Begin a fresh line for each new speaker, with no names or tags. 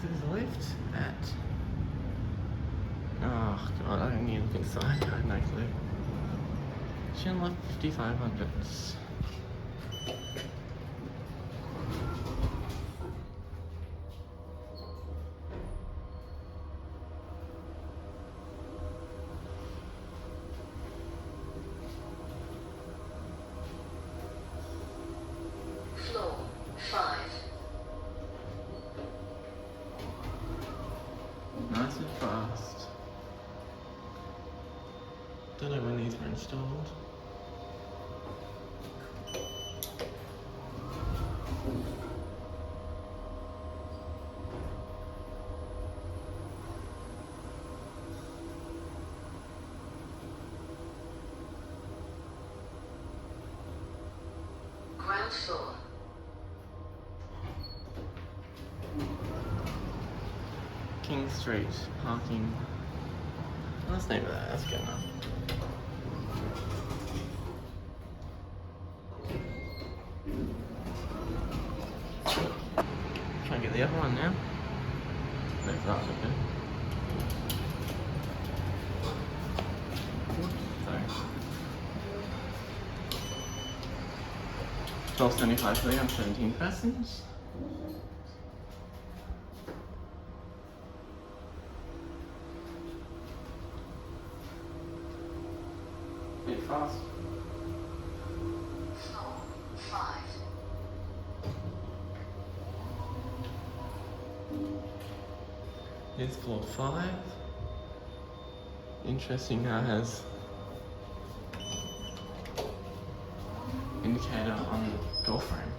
There's a lift at... Oh god, I don't need to look inside, I have no clue. Schindler 5500s.
Floor 5.
Nice and fast. Don't know when these were installed.
Ground floor.
King Street, parking. Let's name that, that's good enough. Try and get the other one now. That's that okay. Sorry. $12.75 for the 17 persons. Bit fast.
Floor 5.
Here's floor 5. Interesting how it has indicator on the door frame.